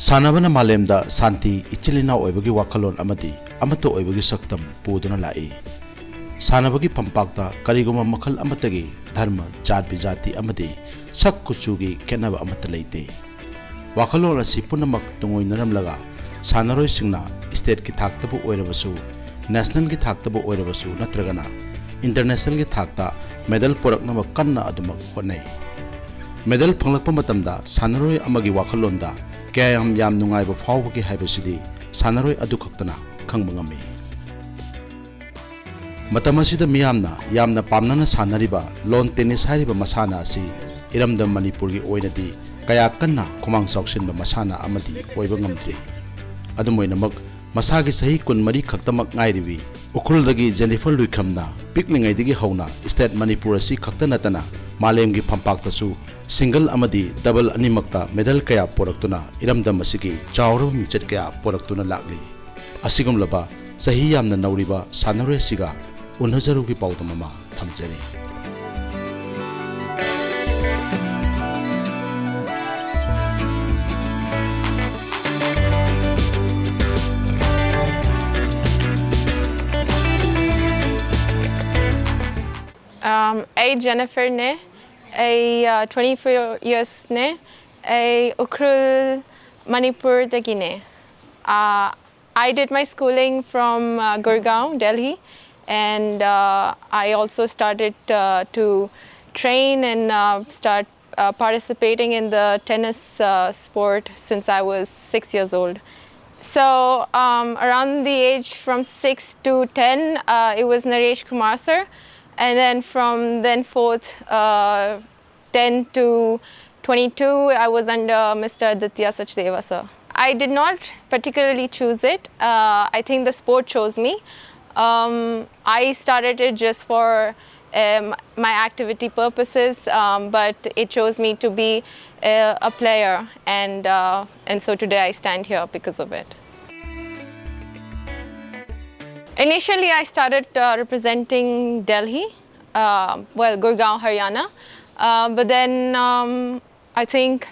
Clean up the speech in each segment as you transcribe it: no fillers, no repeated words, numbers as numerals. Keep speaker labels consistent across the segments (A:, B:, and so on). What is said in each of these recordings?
A: Sanabana malemda santi ichilina oibagi wakalon amadi amato oibagi saktam puduna lai. Sanabagi pampakta kariguma makal amatagi dharma jat bijati amadi sak kuchugi kenaba amata leite. Wakalon asi punamak tungoi naramlaga sanaroi singna state ki thaktabu oirabasu national ki thaktabu oirabasu natragana international ki thakta medal poraknaba kanna adumak honai. Medal phanglakpa matamda sanaroi amagi wakalonda kayam yam nungai ba phawgi haibasidi sanaroi adu khaktana khangba ngami. Matamasida miyamna yamna pamnana sanariba lawn tennis hariba masana asi iramda Manipurgi oinadi kaya kanna khumang sauksinba masana amadi oiba ngamdri. Adumoinamak masagi sahi kun mari khaktamak ngairiwi ukhuldagi Jennifer Luikhamna piklingaidagi hauna state Manipur asi khaktanatana malemgi phampaktasu single amadi double animakta medal kaya poraktuna iramdam asigi chawru michet kaya poraktuna lagli. Asigum laba sahi yamna nauriba sanare siga unhajarugi paudamama thamjani.
B: A Jennifer ne, a 24 years ne, a Ukrul Manipur dagine. I did my schooling from Gurgaon, Delhi, and I also started to train and start participating in the tennis sport since I was 6 years old. So around the age from 6 to 10, it was Naresh Kumar sir. And then from then forth, 10 to 22, I was under Mr. Aditya Sachdeva sir. I did not particularly choose it. I think the sport chose me. I started it just for my activity purposes, but it chose me to be a player, and so today I stand here because of it. Initially, I started representing Delhi, Gurgaon, Haryana. But then I think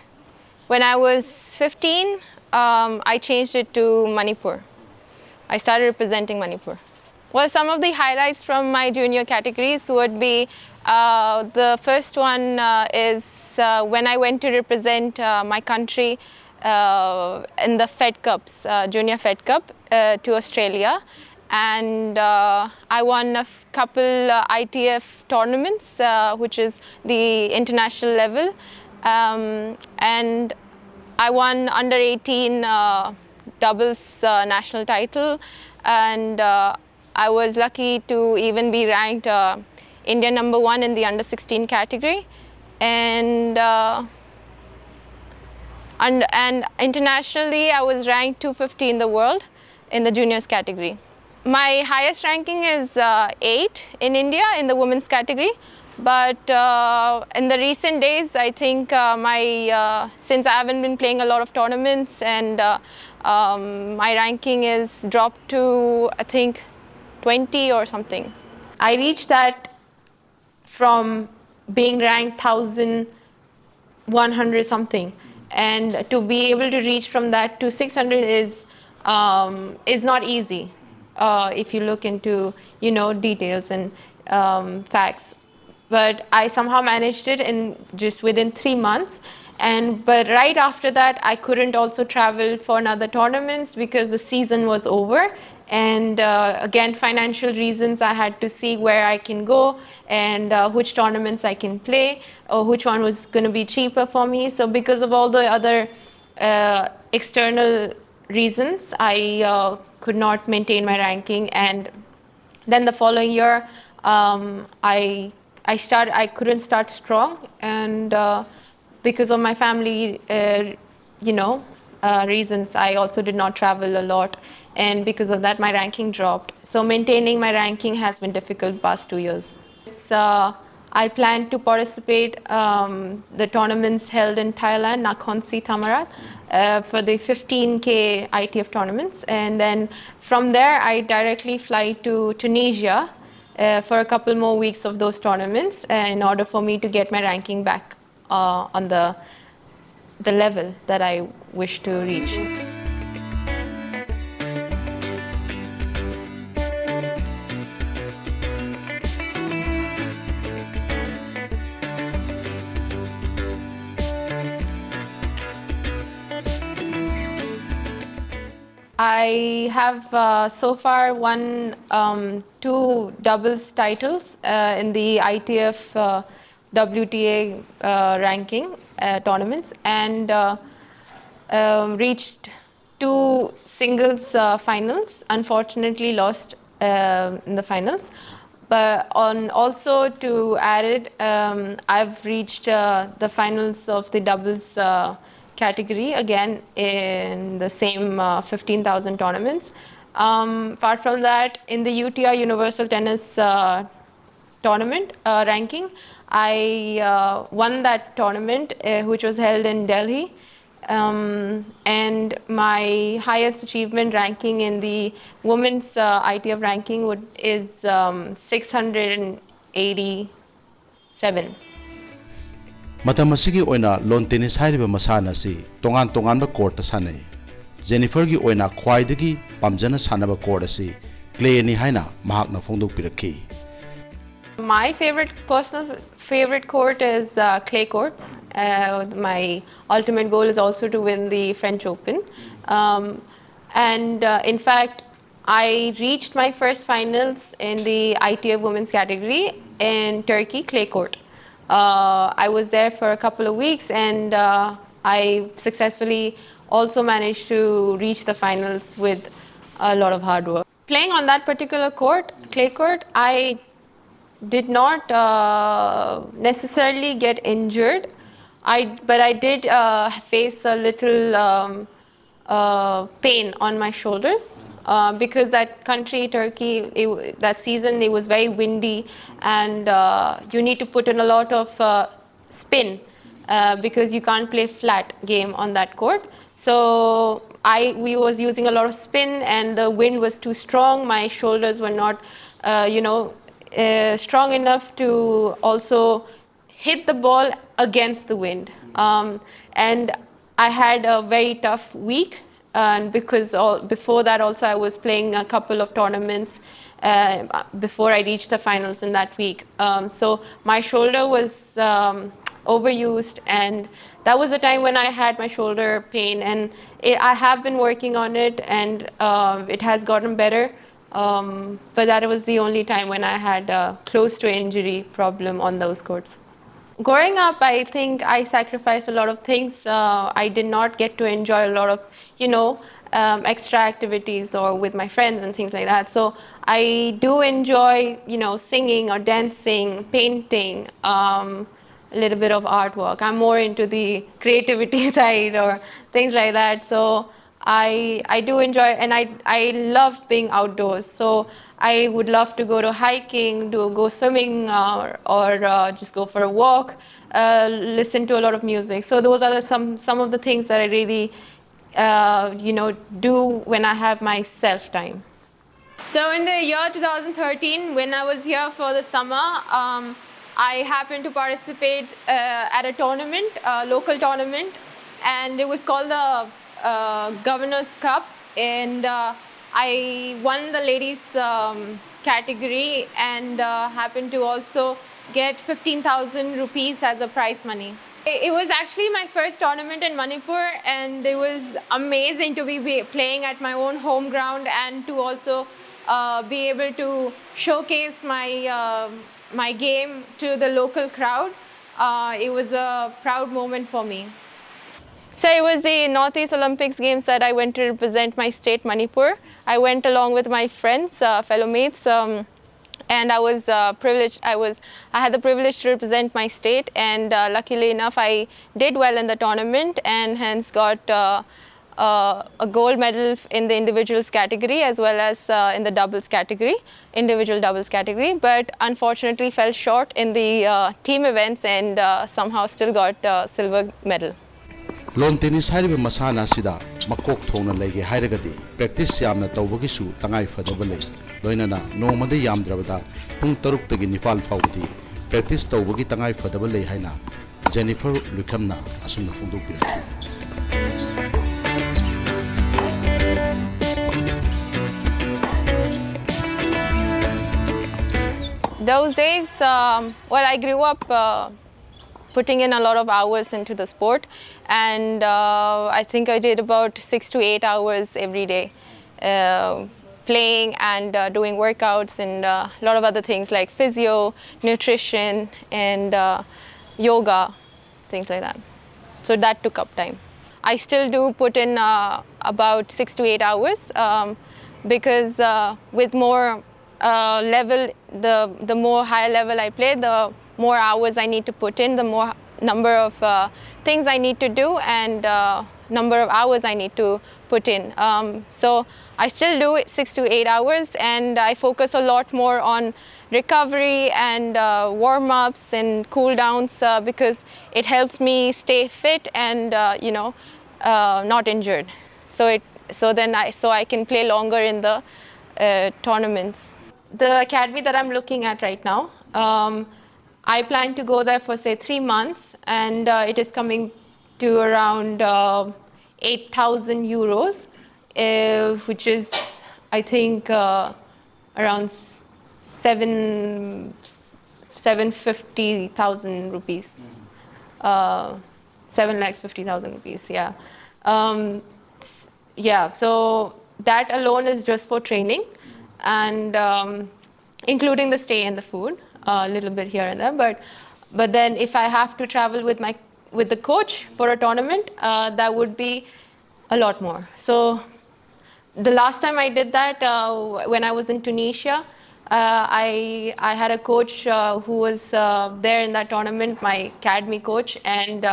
B: when I was 15, I changed it to Manipur. I started representing Manipur. Well, some of the highlights from my junior categories would be the first one is when I went to represent my country in the Fed Cups, Junior Fed Cup to Australia. And I won a couple ITF tournaments, which is the international level. And I won under 18 doubles national title. And I was lucky to even be ranked India #1 in the under 16 category. And internationally, I was ranked 250 in the world in the juniors category. My highest ranking is 8 in India in the women's category, but in the recent days, I think since I haven't been playing a lot of tournaments, and my ranking is dropped to I think 20 or something. I reached that from being ranked 1,100 something, and to be able to reach from that to 600 is not easy. If you look into, details and facts. But I somehow managed it in just within 3 months. But right after that, I couldn't also travel for another tournaments because the season was over. And again, financial reasons, I had to see where I can go and which tournaments I can play or which one was going to be cheaper for me. So because of all the other external reasons, I could not maintain my ranking. And then the following year, I couldn't start strong, and because of my family, reasons, I also did not travel a lot, and because of that, my ranking dropped. So maintaining my ranking has been difficult past 2 years. I plan to participate the tournaments held in Thailand, Nakhon Si Thammarat, for the 15K ITF tournaments. And then from there, I directly fly to Tunisia for a couple more weeks of those tournaments in order for me to get my ranking back on the the level that I wish to reach. I have so far won 2 doubles titles in the ITF WTA ranking tournaments, and reached 2 singles finals. Unfortunately lost in the finals. But also to add it, I've reached the finals of the doubles category again in the same 15,000 tournaments. Apart from that, in the UTR Universal Tennis tournament ranking, I won that tournament, which was held in Delhi. And my highest achievement ranking in the women's ITF ranking is 687.
A: Matam asigi oina lawn tennis hairiba masana si tongan ba court sanai. Jennifer gi oina khwaidagi pamjana sanaba court asi clay ni haina mahakna phongdok pirakhi.
B: My personal favorite court is clay courts. My ultimate goal is also to win the French Open. In fact, I reached my first finals in the ITF women's category in Turkey, clay court. I was there for a couple of weeks, and I successfully also managed to reach the finals with a lot of hard work. Playing on that particular court, clay court, I did not necessarily get injured, but I did face a little pain on my shoulders because that country, Turkey, that season it was very windy, and you need to put in a lot of spin because you can't play flat game on that court. So we was using a lot of spin, and the wind was too strong. My shoulders were not, strong enough to also hit the ball against the wind. And I had a very tough week, and because before that also I was playing a couple of tournaments before I reached the finals in that week. So my shoulder was overused, and that was the time when I had my shoulder pain, and I have been working on it, and it has gotten better. But that was the only time when I had a close to injury problem on those courts. Growing up, I think I sacrificed a lot of things. I did not get to enjoy a lot of, extra activities or with my friends and things like that. So I do enjoy, singing or dancing, painting, a little bit of artwork. I'm more into the creativity side or things like that. So I do enjoy, and I love being outdoors. So I would love to go to hiking, go swimming, or just go for a walk, listen to a lot of music. So those are some of the things that I really, do when I have my self time. So in the year 2013, when I was here for the summer, I happened to participate at a tournament, a local tournament, and it was called the Governor's Cup, and I won the ladies category, and happened to also get 15,000 rupees as a prize money. It was actually my first tournament in Manipur, and it was amazing to be playing at my own home ground, and to also be able to showcase my game to the local crowd. It was a proud moment for me. So it was the Northeast Olympics Games that I went to represent my state, Manipur. I went along with my friends, fellow mates, and I was privileged. I had the privilege to represent my state, and luckily enough, I did well in the tournament, and hence got a gold medal in the individuals category as well as in the doubles category, individual doubles category. But unfortunately, fell short in the team events, and somehow still got a silver medal.
A: Lawn tennis hairiba masana sida makok thongna lege hairagadi practice yamna tawbagisu tangai fadaba lei loinana nongmada yamdrabada pung 6 tagi nifal fawdi practice tawbagi tangai fadaba lei haina Jennifer Luikham na asumna fongdokpiraki.
B: Those days, well, I grew up putting in a lot of hours into the sport, and I think I did about 6 to 8 hours every day, playing and doing workouts and a lot of other things like physio, nutrition, and yoga, things like that. So that took up time. I still do put in about 6 to 8 hours because with more level, the more higher level I play, the more hours I need to put in, the more number of things I need to do, and number of hours I need to put in. So I still do it 6 to 8 hours, and I focus a lot more on recovery and warm-ups and cool downs because it helps me stay fit and not injured. So I can play longer in the tournaments. The academy that I'm looking at right now, I plan to go there for say 3 months, and it is coming to around 8,000 euros, which is I think around 750,000 rupees. 7,50,000 rupees, yeah. Yeah, so that alone is just for training, and including the stay and the food, a little bit here and there. But then if I have to travel with the coach for a tournament, that would be a lot more. So the last time I did that, when I was in Tunisia, I had a coach who was there in that tournament, my academy coach, and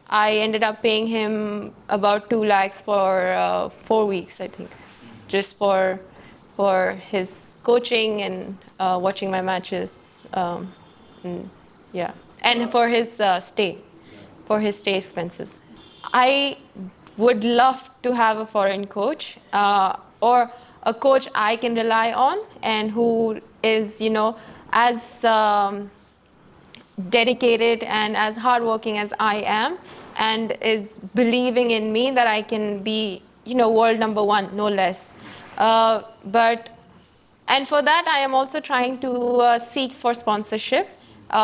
B: I ended up paying him about 2 lakhs for 4 weeks, I think, just for his coaching and watching my matches, yeah, and for his stay expenses. I would love to have a foreign coach or a coach I can rely on and who is, as dedicated and as hardworking as I am, and is believing in me that I can be, world number one, no less. And for that, I am also trying to seek for sponsorship.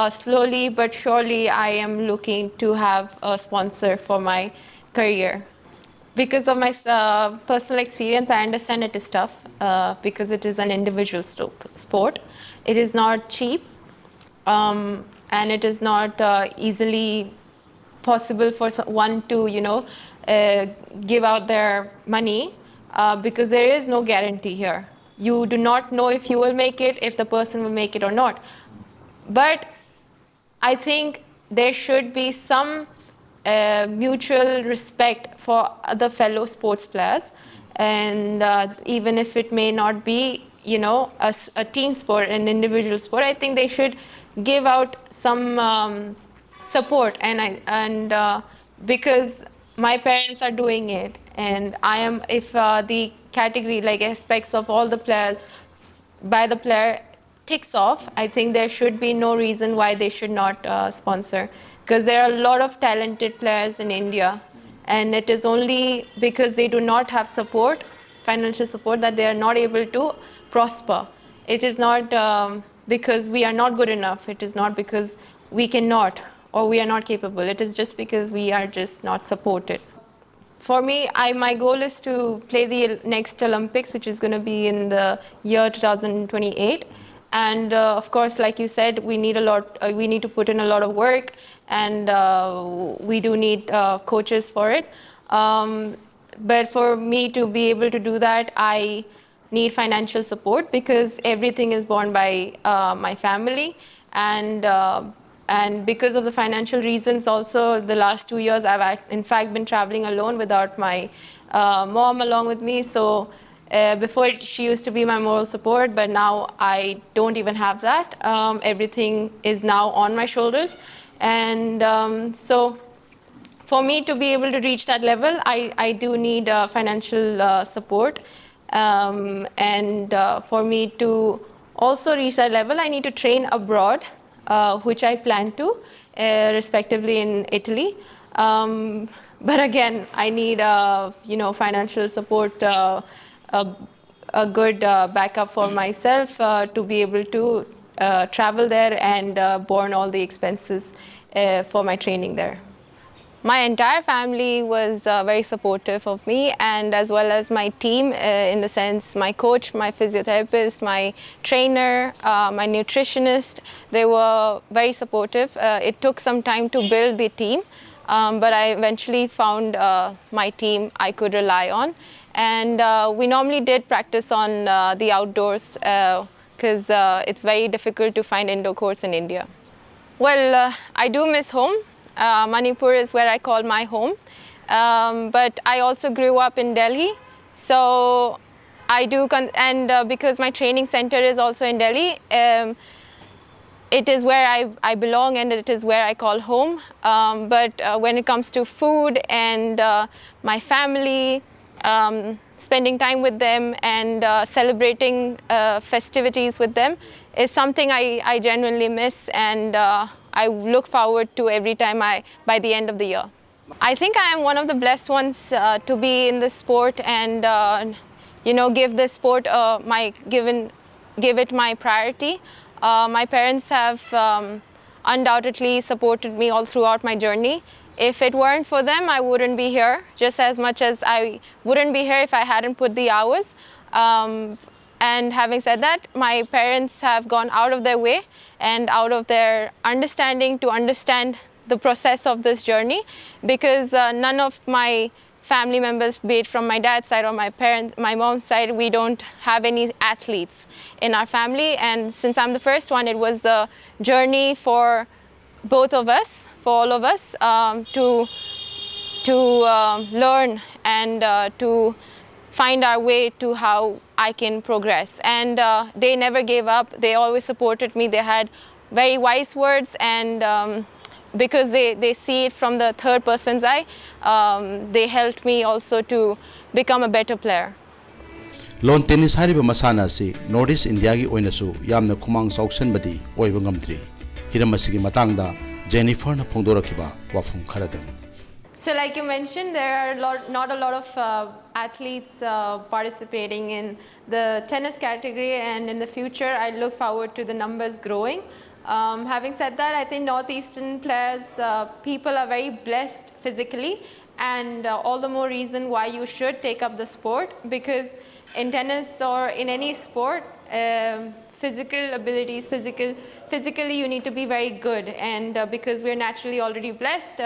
B: Slowly but surely, I am looking to have a sponsor for my career. Because of my personal experience, I understand it is tough because it is an individual sport. It is not cheap, and it is not easily possible for one to, give out their money because there is no guarantee here. You do not know if you will make it, if the person will make it or not. But I think there should be some mutual respect for other fellow sports players, and even if it may not be, a team sport, an individual sport, I think they should give out some support. And because my parents are doing it, and I am, if the category, like aspects of all the players by the player ticks off, I think there should be no reason why they should not sponsor, because there are a lot of talented players in India, and it is only because they do not have support, financial support, that they are not able to prosper. It is not because we are not good enough. It is not because we cannot or we are not capable. It is just because we are just not supported. For me, my goal is to play the next Olympics, which is going to be in the year 2028. And of course, like you said, we need we need to put in a lot of work, and we do need coaches for it. But for me to be able to do that, I need financial support, because everything is borne by my family, and because of the financial reasons also, the last 2 years I've in fact been traveling alone without my mom along with me. So before she used to be my moral support, but now I don't even have that. Everything is now on my shoulders, and so for me to be able to reach that level, I do need financial support, and for me to also reach that level, I need to train abroad which I plan to, respectively in Italy. But again, I need financial support, a, a good backup for myself to be able to travel there and borne all the expenses for my training there. My entire family was very supportive of me, and as well as my team, in the sense my coach, my physiotherapist, my trainer, my nutritionist. They were very supportive. It took some time to build the team, but I eventually found my team I could rely on. And we normally did practice on the outdoors because it's very difficult to find indoor courts in India. Well, I do miss home. Manipur is where I call my home. But I also grew up in Delhi. So I do, because my training center is also in Delhi, it is where I belong and it is where I call home. But when it comes to food and my family, spending time with them and celebrating festivities with them is something I genuinely miss, and I look forward to every time by the end of the year. I think I am one of the blessed ones to be in this sport and give this sport give it my priority. My parents have undoubtedly supported me all throughout my journey. If it weren't for them, I wouldn't be here, just as much as I wouldn't be here if I hadn't put the hours. And having said that, my parents have gone out of their way and out of their understanding to understand the process of this journey, because none of my family members, be it from my dad's side or my mom's side, we don't have any athletes in our family. And since I'm the first one, it was the journey for both of us, for all of us, to learn and to find our way to how I can progress. And they never gave up. They always supported me. They had very wise words, and because they see it from the third person's eye, they helped me also to become a better player.
A: Lawn tennis hariba masana asi North East India gi oinasu yamna khumang chausanbadi oiba ngamdri. Hiram asigi matangda Jennifer na phongdorakiba wafum kharadam.
B: So like you mentioned, there are not a lot of athletes participating in the tennis category, and in the future I look forward to the numbers growing. Having said that, I think Northeastern players, people are very blessed physically, and all the more reason why you should take up the sport, because in tennis or in any sport, physical abilities, physically you need to be very good, and because we're naturally already blessed,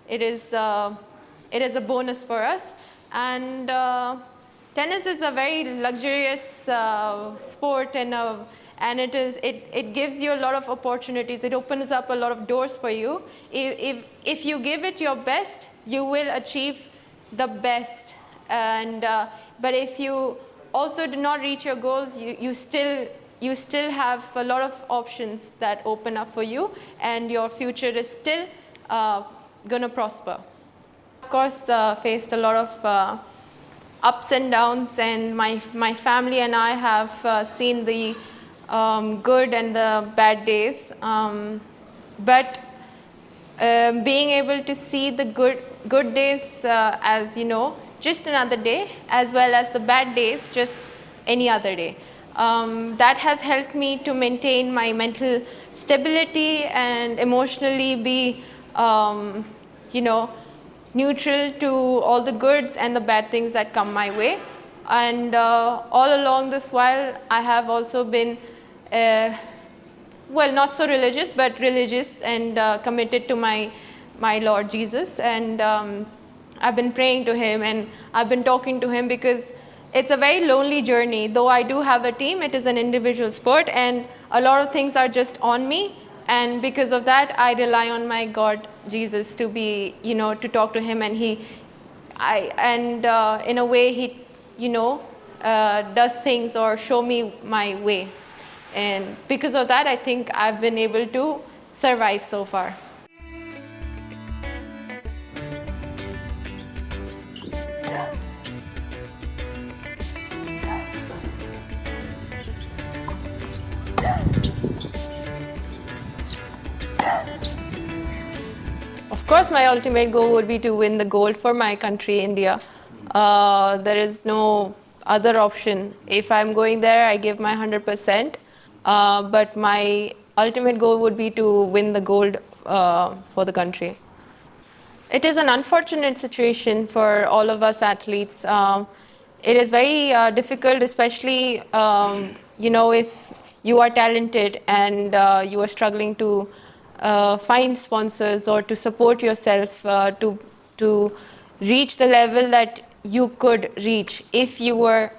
B: it is a bonus for us. And tennis is a very luxurious sport, and it gives you a lot of opportunities. It opens up a lot of doors for you. If you give it your best, you will achieve the best. And but if you also do not reach your goals, you still have a lot of options that open up for you, and your future is still gonna prosper. Of course, faced a lot of ups and downs, and my family and I have seen the good and the bad days, but being able to see the good days as just another day, as well as the bad days just any other day, that has helped me to maintain my mental stability and emotionally be neutral to all the goods and the bad things that come my way. And all along this while, I have also been not so religious, but religious and committed to my Lord Jesus. And I've been praying to him, and I've been talking to him, because it's a very lonely journey. Though I do have a team, it is an individual sport, and a lot of things are just on me. And because of that, I rely on my God, Jesus, to be, to talk to him. And in a way, he, does things or show me my way. And because of that, I think I've been able to survive so far. Of course, my ultimate goal would be to win the gold for my country, India. There is no other option. If I'm going there, I give my 100%. But my ultimate goal would be to win the gold for the country. It is an unfortunate situation for all of us athletes. It is very difficult, especially if you are talented and you are struggling to find sponsors or to support yourself to reach the level that you could reach if you were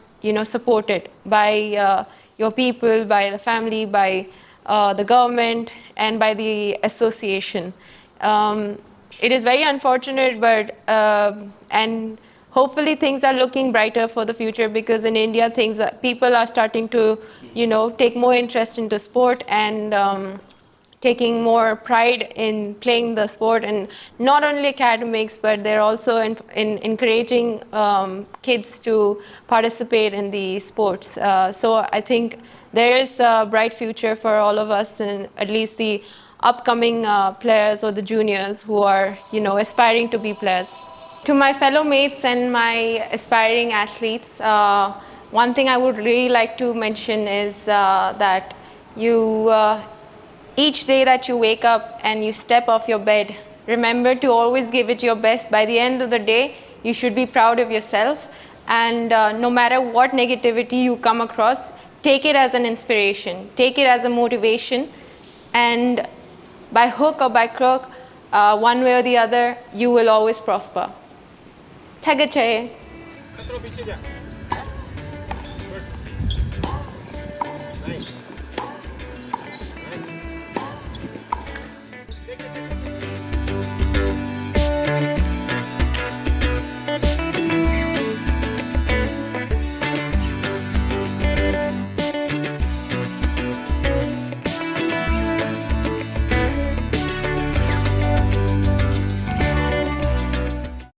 B: supported by your people, by the family, by the government, and by the association. It is very unfortunate, but and hopefully things are looking brighter for the future, because in India people are starting to take more interest into sport and taking more pride in playing the sport, and not only academics, but they're also in encouraging kids to participate in the sports. So I think there is a bright future for all of us, and at least the upcoming players or the juniors who are aspiring to be players. To my fellow mates and my aspiring athletes, one thing I would really like to mention is that you each day that you wake up and you step off your bed, remember to always give it your best. By the end of the day, you should be proud of yourself, and no matter what negativity you come across, take it as an inspiration, take it as a motivation, and by hook or by crook, one way or the other, you will always prosper. Tagachaye.